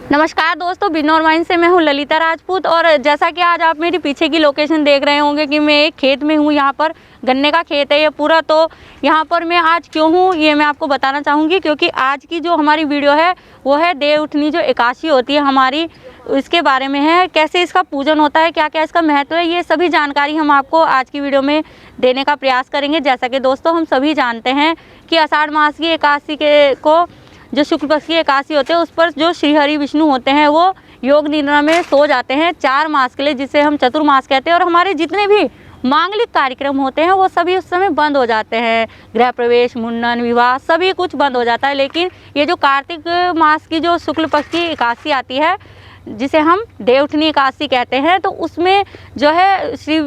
नमस्कार दोस्तों, बिजनौर माइन से मैं हूं ललिता राजपूत। और जैसा कि आज आप मेरी पीछे की लोकेशन देख रहे होंगे कि मैं एक खेत में हूं। यहां पर गन्ने का खेत है ये पूरा। तो यहां पर मैं आज क्यों हूं ये मैं आपको बताना चाहूँगी, क्योंकि आज की जो हमारी वीडियो है वो है देव उठनी जो एकादशी होती है हमारी, इसके बारे में है। कैसे इसका पूजन होता है, क्या क्या इसका महत्व है, ये सभी जानकारी हम आपको आज की वीडियो में देने का प्रयास करेंगे। जैसा कि दोस्तों हम सभी जानते हैं कि आषाढ़ मास की एकादशी को जो शुक्ल पक्ष की एकादशी होते हैं उस पर जो श्री हरि विष्णु होते हैं वो योग निद्रा में सो जाते हैं 4 मास के लिए, जिसे हम चतुर्मास कहते हैं। और हमारे जितने भी मांगलिक कार्यक्रम होते हैं वो सभी उस समय बंद हो जाते हैं। गृह प्रवेश, मुंडन, विवाह सभी कुछ बंद हो जाता है। लेकिन ये जो कार्तिक मास की जो शुक्ल पक्ष की एकादशी आती है जिसे हम देवउठनी एकादशी कहते हैं, तो उसमें जो है श्री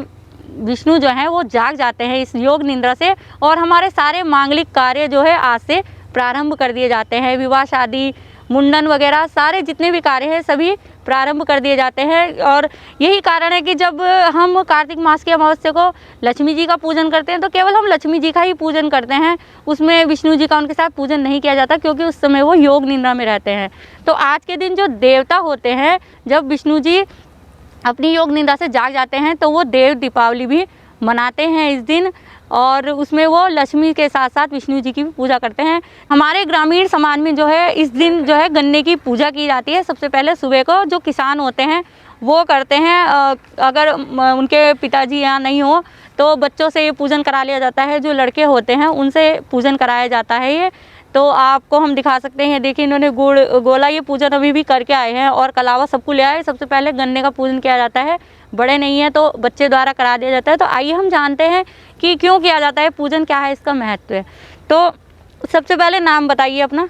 विष्णु जो हैं वो जाग जाते हैं इस योग निद्रा से। और हमारे सारे मांगलिक कार्य जो है आज से प्रारंभ कर दिए जाते हैं। विवाह, शादी, मुंडन वगैरह सारे जितने भी कार्य हैं सभी प्रारंभ कर दिए जाते हैं। और यही कारण है कि जब हम कार्तिक मास की अमावस्या को लक्ष्मी जी का पूजन करते हैं तो केवल हम लक्ष्मी जी का ही पूजन करते हैं, उसमें विष्णु जी का उनके साथ पूजन नहीं किया जाता, क्योंकि उस समय वो योग निद्रा में रहते हैं। तो आज के दिन जो देवता होते हैं, जब विष्णु जी अपनी योग निद्रा से जाग जाते हैं तो वो देव दीपावली भी मनाते हैं इस दिन। और उसमें वो लक्ष्मी के साथ साथ विष्णु जी की भी पूजा करते हैं। हमारे ग्रामीण समाज में जो है इस दिन जो है गन्ने की पूजा की जाती है। सबसे पहले सुबह को जो किसान होते हैं वो करते हैं। अगर उनके पिताजी यहाँ नहीं हो तो बच्चों से ये पूजन करा लिया जाता है। जो लड़के होते हैं उनसे पूजन कराया जाता है ये। तो आपको हम दिखा सकते हैं, देखिए इन्होंने गुड़ गोला ये पूजन अभी भी करके आए हैं और कलावा सबको ले आए। सबसे पहले गन्ने का पूजन किया जाता है, बड़े नहीं है तो बच्चे द्वारा करा दिया जाता है। तो आइए हम जानते हैं कि क्यों किया जाता है पूजन, क्या है इसका महत्व है। तो सबसे पहले नाम बताइए अपना।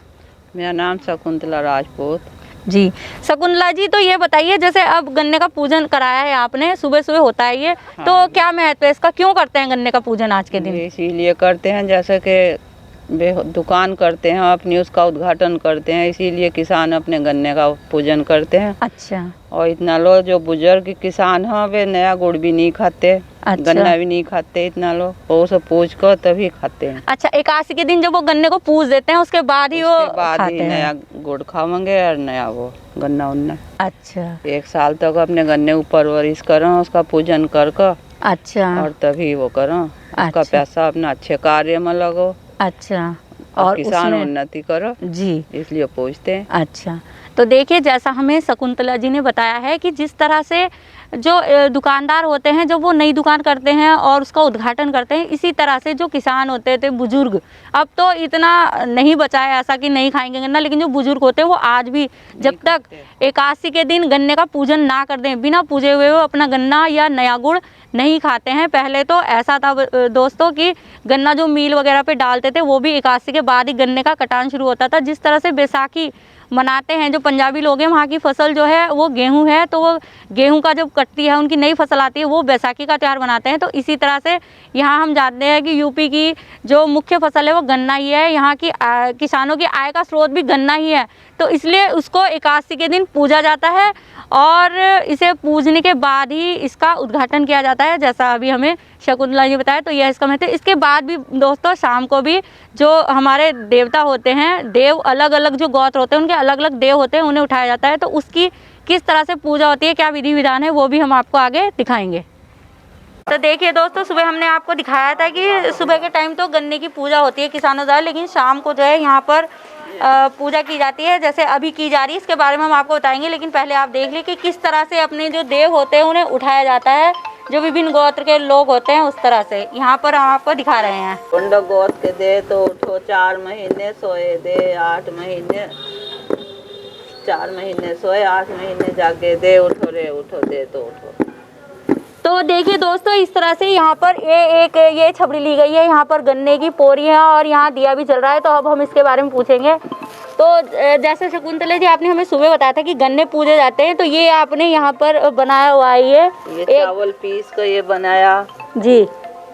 मेरा नाम शकुंतला राजपूत जी। शकुंतला जी, तो ये बताइए जैसे अब गन्ने का पूजन कराया है आपने, सुबह सुबह होता है ये, हाँ। तो क्या महत्व है इसका, क्यों करते हैं गन्ने का पूजन आज के दिन? इसीलिए करते हैं जैसे कि दुकान करते हैं अपनी, उसका उद्घाटन करते हैं, इसीलिए किसान अपने गन्ने का पूजन करते हैं। अच्छा। और इतना लोग जो बुजुर्ग किसान हैं वे नया गुड़ भी नहीं खाते। अच्छा। गन्ना भी नहीं खाते इतना लोग, वो सब पूज कर तभी खाते हैं। अच्छा, एकादशी के दिन जब वो गन्ने को पूज देते हैं उसके बाद ही वो खाते हैं। नया गुड़ खावेंगे और नया वो गन्ना उन्ना। अच्छा। 1 साल तक अपने गन्ने को परवरिश करें, उसका पूजन कर। अच्छा। और तभी वो करें, उसका पैसा अपना अच्छे कार्य में लगो। अच्छा। और किसान उन्नति करो जी, इसलिए पूछते हैं। अच्छा, तो देखिए जैसा हमें शकुंतला जी ने बताया है कि जिस तरह से जो दुकानदार होते हैं जब वो नई दुकान करते हैं और उसका उद्घाटन करते हैं, इसी तरह से जो किसान होते थे बुजुर्ग, अब तो इतना नहीं बचा है ऐसा कि नहीं खाएंगे गन्ना, लेकिन जो बुजुर्ग होते हैं वो आज भी जब तक एकादशी के दिन गन्ने का पूजन ना कर दें, बिना पूजे हुए वो अपना गन्ना या नया गुड़ नहीं खाते हैं। पहले तो ऐसा था दोस्तों कि गन्ना जो मील वगैरह पे डालते थे वो भी एकादशी के बाद ही गन्ने का कटान शुरू होता था। जिस तरह से बैसाखी मनाते हैं जो पंजाबी लोग हैं, वहाँ की फसल जो है वो गेहूं है, तो वो गेहूं का जब कटती है उनकी नई फसल आती है वो बैसाखी का त्यौहार मनाते हैं। तो इसी तरह से यहाँ हम जानते हैं कि यूपी की जो मुख्य फसल है वो गन्ना ही है। यहाँ की किसानों की आय का स्रोत भी गन्ना ही है, तो इसलिए उसको एकादशी के दिन पूजा जाता है और इसे पूजने के बाद ही इसका उद्घाटन किया जाता है, जैसा अभी हमें शकुंतला जी बताया। तो यह इसका महत्व है। इसके बाद भी दोस्तों शाम को भी जो हमारे देवता होते हैं, देव अलग अलग जो गोत्र होते हैं उनके अलग अलग देव होते हैं, उन्हें उठाया जाता है। तो उसकी किस तरह से पूजा होती है, क्या विधि विधान है, वो भी हम आपको आगे दिखाएंगे। तो देखिए दोस्तों, सुबह हमने आपको दिखाया था कि सुबह के टाइम तो गन्ने की पूजा होती है किसानों द्वारा, लेकिन शाम को जो है यहाँ पर पूजा की जाती है, जैसे अभी की जा रही है। इसके बारे में हम आपको बताएंगे, लेकिन पहले आप देख लें कि किस तरह से अपने जो देव होते हैं उन्हें उठाया जाता है। जो विभिन्न गोत्र के लोग होते हैं उस तरह से यहाँ पर हम आपको दिखा रहे हैं। कुंड गोत्र के दे तो उठो 4 महीने सोए दे, 8 महीने 4 महीने सोए, 8 महीने जागे दे, उठो रे उठो दे तो उठो। तो देखिए दोस्तों, इस तरह से यहाँ पर ये छबड़ी ली गई है, यहाँ पर गन्ने की पोरी है और यहाँ दिया भी चल रहा है। तो अब हम इसके बारे में पूछेंगे। तो जैसे शकुंतला जी आपने हमें सुबह बताया था कि गन्ने पूजे जाते हैं, तो ये आपने यहाँ पर बनाया हुआ है ये चावल पीस कर ये बनाया जी।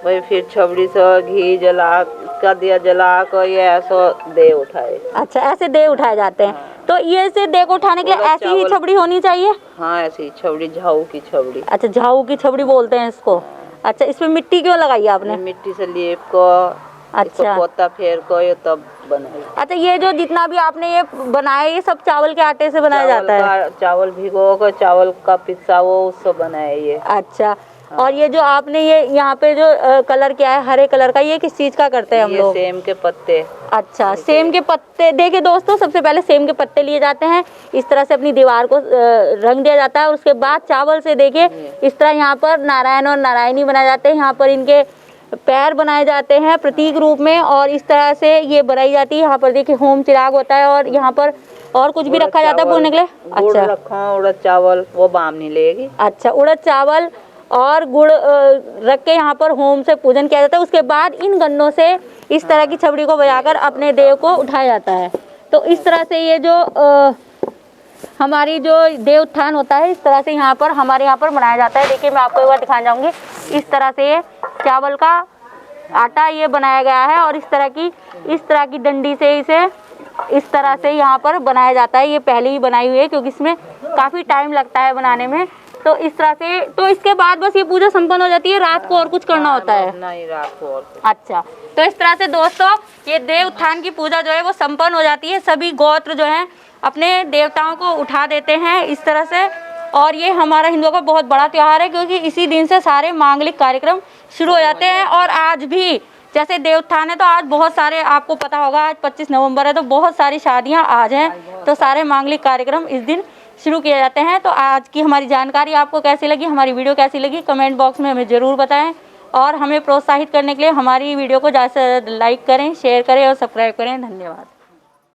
वही फिर छबड़ी से घी जला का दिया जला कर ये ऐसा दे उठाए। अच्छा, ऐसे दे उठाए जाते हैं। हाँ। तो ये से दे को उठाने के लिए ऐसी ही छबड़ी होनी चाहिए? हाँ, ऐसी छबड़ी, झाऊ की छबड़ी। अच्छा, झाऊ की छबड़ी बोलते हैं इसको। अच्छा, इसमें मिट्टी क्यों लगाई आपने? मिट्टी से लेप को अच्छा। पोता फेर को ये तब बनाई। अच्छा, ये जो जितना भी आपने ये बनाया ये सब चावल के आटे से बनाया जाता है? चावल भिगो कर चावल का पिस्सा वो उससे बनाया ये। अच्छा। और ये जो आपने ये यहाँ पे जो कलर किया है हरे कलर का, ये किस चीज का करते हैं हम लोग? सेम के पत्ते। अच्छा, सेम के पत्ते। देखिए दोस्तों, सबसे पहले सेम के पत्ते लिए जाते हैं, इस तरह से अपनी दीवार को रंग दिया जाता है और उसके बाद चावल से देखिए इस तरह यहाँ पर नारायण और नारायणी बनाए जाते हैं। यहाँ पर इनके पैर बनाए जाते हैं प्रतीक रूप में और इस तरह से ये बनाई जाती है। यहाँ पर देखिए होम चिराग होता है और यहाँ पर और कुछ भी रखा जाता है भूनने के लिए। अच्छा, रखा उड़द चावल वो बामनी लेगी। अच्छा, उड़द चावल और गुड़ रख के यहाँ पर होम से पूजन किया जाता है। उसके बाद इन गन्नों से इस तरह की छबड़ी को बजाकर अपने देव को उठाया जाता है। तो इस तरह से ये जो हमारी जो देव उत्थान होता है, इस तरह से यहाँ पर हमारे यहाँ पर मनाया जाता है। देखिए मैं आपको एक बार दिखाना चाहूँगी, इस तरह से ये चावल का आटा ये बनाया गया है और इस तरह की डंडी से इसे इस तरह से यहाँ पर बनाया जाता है। ये पहले ही बनाई हुई है क्योंकि इसमें काफ़ी टाइम लगता है बनाने में। तो इस तरह से, तो इसके बाद बस ये पूजा संपन्न हो जाती है। रात को और कुछ करना होता है? नहीं, रात को और। अच्छा, तो इस तरह से दोस्तों ये देव उत्थान की पूजा जो है वो संपन्न हो जाती है। सभी गोत्र जो हैं अपने देवताओं को उठा देते हैं इस तरह से। और ये हमारा हिंदुओं का बहुत बड़ा त्यौहार है क्योंकि इसी दिन से सारे मांगलिक कार्यक्रम शुरू हो जाते हैं। और आज भी जैसे देव उत्थान है तो आज बहुत सारे, आपको पता होगा आज 25 नवंबर है तो बहुत सारी शादियां आज हैं, तो सारे मांगलिक कार्यक्रम इस दिन शुरू किए जाते हैं। तो आज की हमारी जानकारी आपको कैसी लगी, हमारी वीडियो कैसी लगी, कमेंट बॉक्स में हमें ज़रूर बताएं। और हमें प्रोत्साहित करने के लिए हमारी वीडियो को ज़्यादा से ज़्यादा लाइक करें, शेयर करें और सब्सक्राइब करें। धन्यवाद।